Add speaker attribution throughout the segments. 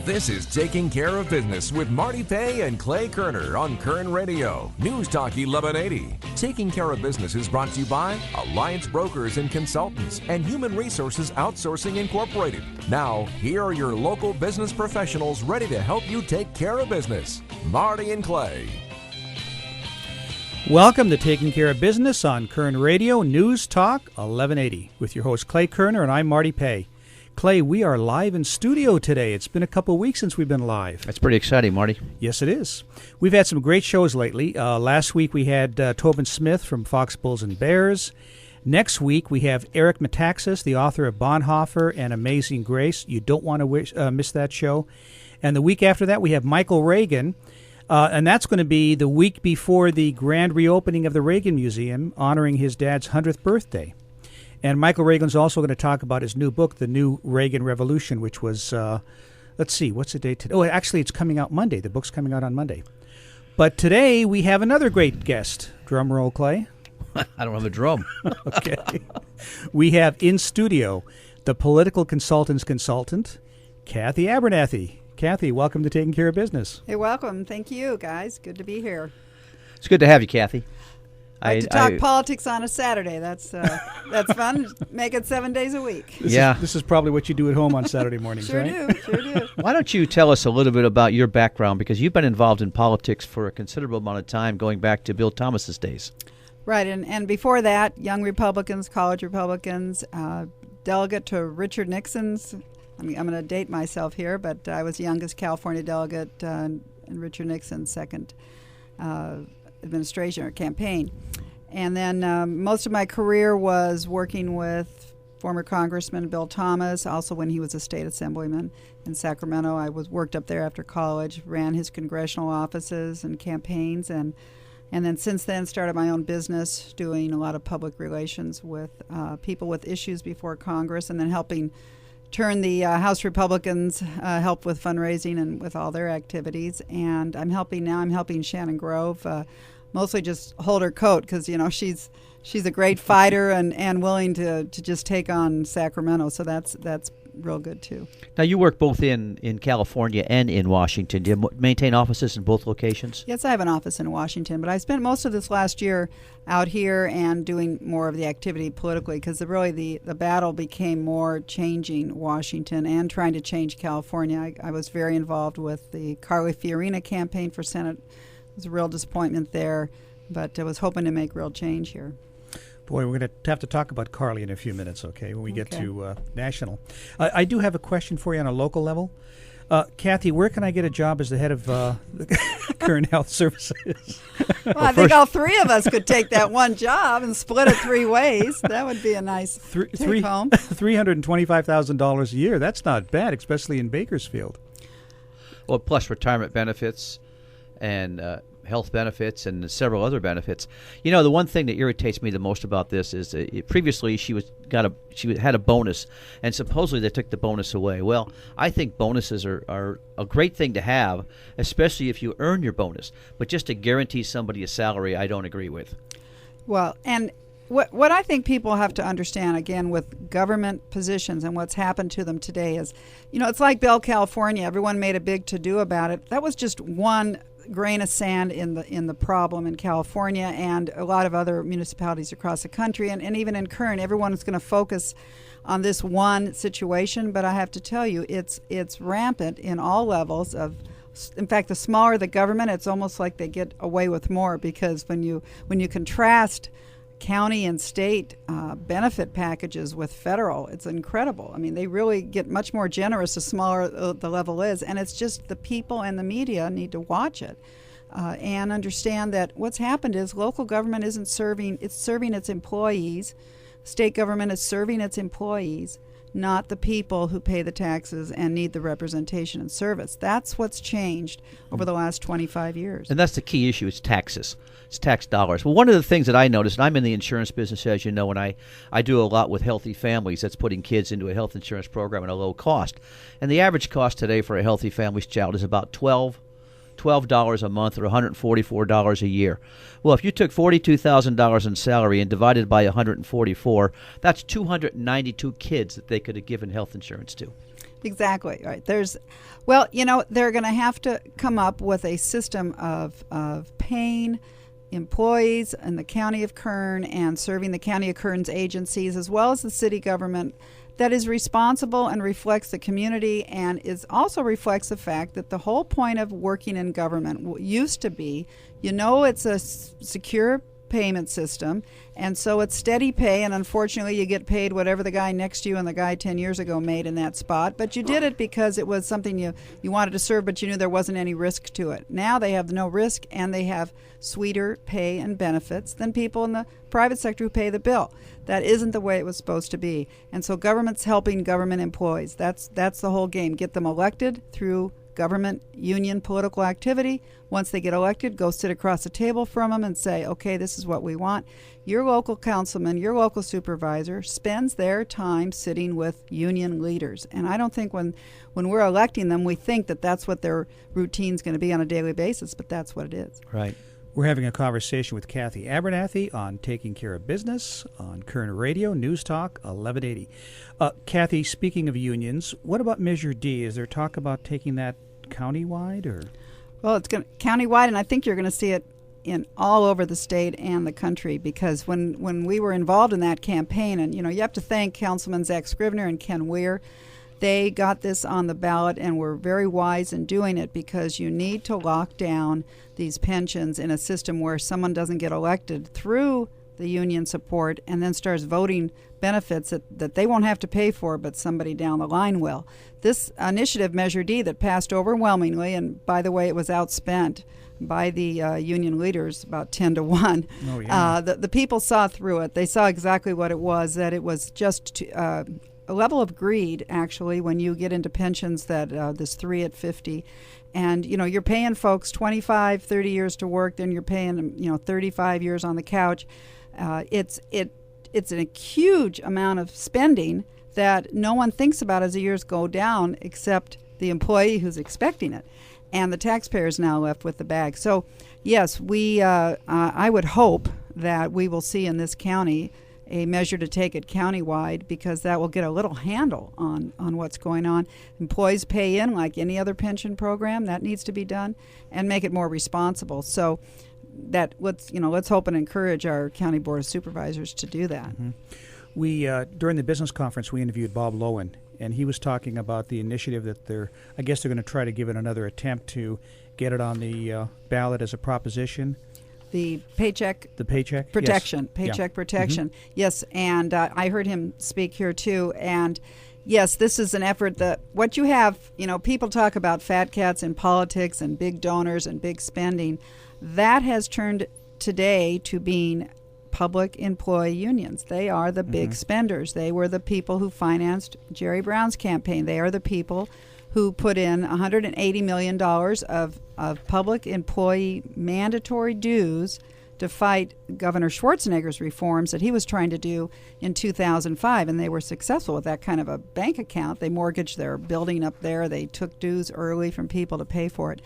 Speaker 1: This is Taking Care of Business with Marty Pay and Clay Kerner on Kern Radio Newstalk 1180. Taking Care of Business is brought to you by Alliance Brokers and Consultants and Human Resources Outsourcing Incorporated. Now, here are your local business professionals ready to help you take care of business. Marty and Clay.
Speaker 2: Welcome to Taking Care of Business on Kern Radio Newstalk 1180 with your host Clay Kerner, and I'm Marty Pay. Clay, we are live in studio today. It's been a couple of weeks since we've been live.
Speaker 3: That's pretty exciting, Marty.
Speaker 2: Yes, it is. We've had some great shows lately. Last week we had Tobin Smith from Fox Bulls and Bears. Next week we have Eric Metaxas, the author of Bonhoeffer and Amazing Grace. You don't want to miss that show. And the week after that we have Michael Reagan, and that's going to be the week before the grand reopening of the Reagan Museum, honoring his dad's 100th birthday. And Michael Reagan's also going to talk about his new book, The New Reagan Revolution, which was, let's see, what's the date today? Oh, actually, it's coming out Monday. The book's coming out on Monday. But today we have another great guest. Drum roll, Clay.
Speaker 3: I don't have a drum.
Speaker 2: Okay. We have in studio the political consultant's consultant, Cathy Abernathy. Cathy, welcome to Taking Care of Business.
Speaker 4: Hey, welcome. Thank you, guys. Good to be here.
Speaker 3: It's good to have you, Cathy.
Speaker 4: I like to talk politics on a Saturday. That's fun. Make it 7 days a week.
Speaker 2: This is probably what you do at home on Saturday mornings,
Speaker 4: Sure
Speaker 2: right?
Speaker 4: Sure do.
Speaker 3: Why don't you tell us a little bit about your background, because you've been involved in politics for a considerable amount of time, going back to Bill Thomas's days.
Speaker 4: Right, and before that, young Republicans, college Republicans, delegate to Richard Nixon's. I'm going to date myself here, but I was the youngest California delegate in Richard Nixon's second administration or campaign. And then most of my career was working with former Congressman Bill Thomas, also when he was a state assemblyman in Sacramento. I worked up there after college, ran his congressional offices and campaigns, and then since then started my own business doing a lot of public relations with people with issues before Congress, and then helping turn the House Republicans help with fundraising and with all their activities. And I'm helping Shannon Grove mostly just hold her coat, because she's a great fighter and willing to just take on Sacramento. So that's real good too.
Speaker 3: Now, you work both in California and in Washington. Do you maintain offices in both locations?
Speaker 4: Yes, I have an office in Washington, but I spent most of this last year out here and doing more of the activity politically, because the battle became more changing Washington and trying to change California. I was very involved with the Carly Fiorina campaign for Senate. It was a real disappointment there, but I was hoping to make real change here.
Speaker 2: Boy, we're going to have to talk about Carly in a few minutes, okay, when we get to national. I do have a question for you on a local level. Cathy, where can I get a job as the head of Kern Health Services?
Speaker 4: Well, I think all three of us could take that one job and split it three ways. That would be a nice take home.
Speaker 2: $325,000 a year. That's not bad, especially in Bakersfield.
Speaker 3: Well, plus retirement benefits and health benefits and several other benefits. The one thing that irritates me the most about this is previously she had a bonus, and supposedly they took the bonus away. Well, I think bonuses are a great thing to have, especially if you earn your bonus. But just to guarantee somebody a salary, I don't agree with.
Speaker 4: Well, and what I think people have to understand, again, with government positions and what's happened to them today is, it's like Bell, California. Everyone made a big to-do about it. That was just one grain of sand in the problem in California and a lot of other municipalities across the country, and even in Kern, everyone is going to focus on this one situation. But I have to tell you, it's rampant in all levels of. In fact, the smaller the government, it's almost like they get away with more, because when you contrast county and state benefit packages with federal, it's incredible. I mean, they really get much more generous the smaller the level is, and it's just the people and the media need to watch it and understand that what's happened is local government isn't serving its employees. State government is serving its employees, not the people who pay the taxes and need the representation and service. That's what's changed over the last 25 years.
Speaker 3: And that's the key issue, is taxes. It's tax dollars. Well, one of the things that I noticed, and I'm in the insurance business, as you know, and I do a lot with healthy families. That's putting kids into a health insurance program at a low cost. And the average cost today for a healthy family's child is about $12 a month, or $144 a year. Well, if you took $42,000 in salary and divided by 144, that's 292 kids that they could have given health insurance to.
Speaker 4: Exactly. Right. Well, they're going to have to come up with a system of paying employees in the county of Kern and serving the county of Kern's agencies as well as the city government that is responsible and reflects the community and also reflects the fact that the whole point of working in government used to be, it's a secure payment system, and so it's steady pay, and unfortunately you get paid whatever the guy next to you and the guy 10 years ago made in that spot, but you did it because it was something you wanted to serve, but you knew there wasn't any risk to it. Now they have no risk, and they have sweeter pay and benefits than people in the private sector who pay the bill. That isn't the way it was supposed to be, and so government's helping government employees. That's the whole game. Get them elected through government union political activity. Once they get elected, go sit across the table from them and say, okay, this is what we want. Your local councilman, your local supervisor spends their time sitting with union leaders. And I don't think when we're electing them, we think that that's what their routine's going to be on a daily basis, but that's what it is.
Speaker 3: Right.
Speaker 2: We're having a conversation with Cathy Abernathy on Taking Care of Business on Kern Radio Newstalk 1180. Cathy, speaking of unions, what about Measure D? Is there talk about taking that countywide, or?
Speaker 4: Well, it's going countywide, and I think you're going to see it in all over the state and the country, because when we were involved in that campaign, and you have to thank Councilman Zach Scrivener and Ken Weir. They got this on the ballot and were very wise in doing it, because you need to lock down these pensions in a system where someone doesn't get elected through the union support and then starts voting benefits that they won't have to pay for, but somebody down the line will. This initiative, Measure D, that passed overwhelmingly, and by the way, it was outspent by the union leaders about 10 to 1.
Speaker 2: Oh, yeah.
Speaker 4: The people saw through it. They saw exactly what it was, that it was just a level of greed, actually, when you get into pensions that this 3 at 50. And, you're paying folks 25, 30 years to work, then you're paying them, 35 years on the couch. It's a huge amount of spending that no one thinks about as the years go down, except the employee who's expecting it. And the taxpayer is now left with the bag. So, yes, I would hope that we will see in this county a measure to take it countywide, because that will get a little handle on what's going on. Employees pay in like any other pension program. That needs to be done, and make it more responsible. So that let's hope and encourage our county board of supervisors to do that.
Speaker 2: Mm-hmm. We during the business conference, we interviewed Bob Lowen, and he was talking about the initiative that they're going to try to give it another attempt to get it on the ballot as a proposition.
Speaker 4: The paycheck protection,
Speaker 2: yes.
Speaker 4: paycheck
Speaker 2: Yeah.
Speaker 4: protection.
Speaker 2: Mm-hmm.
Speaker 4: Yes, and I heard him speak here too. And yes, this is an effort that what you have, people talk about fat cats in politics and big donors and big spending. That has turned today to being public employee unions. They are the big spenders. They were the people who financed Jerry Brown's campaign. They are the people who put in $180 million of public employee mandatory dues to fight Governor Schwarzenegger's reforms that he was trying to do in 2005, and they were successful with that kind of a bank account. They mortgaged their building up there. They took dues early from people to pay for it.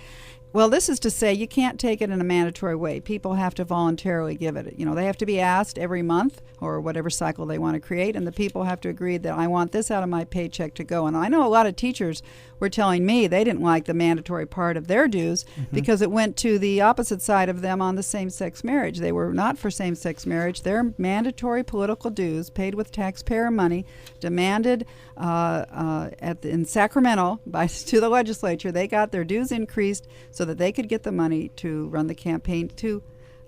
Speaker 4: Well, this is to say you can't take it in a mandatory way. People have to voluntarily give it. They have to be asked every month or whatever cycle they want to create, and the people have to agree that I want this out of my paycheck to go. And I know a lot of teachers were telling me they didn't like the mandatory part of their dues because it went to the opposite side of them on the same-sex marriage. They were not for same-sex marriage. Their mandatory political dues, paid with taxpayer money, demanded in Sacramento to the legislature. They got their dues increased so that they could get the money to run the campaign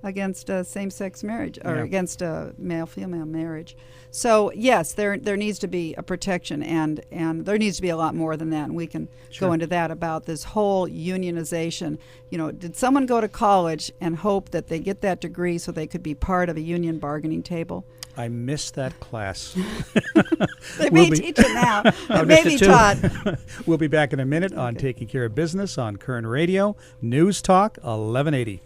Speaker 4: against same-sex marriage or against male-female marriage. So yes, there needs to be a protection, and there needs to be a lot more than that, and we can go into that about this whole unionization. Did someone go to college and hope that they get that degree so they could be part of a union bargaining table?
Speaker 2: I missed that class.
Speaker 4: They may teach it now. It may be taught.
Speaker 2: We'll be back in a minute on Taking Care of Business on Kern Radio Newstalk 1180.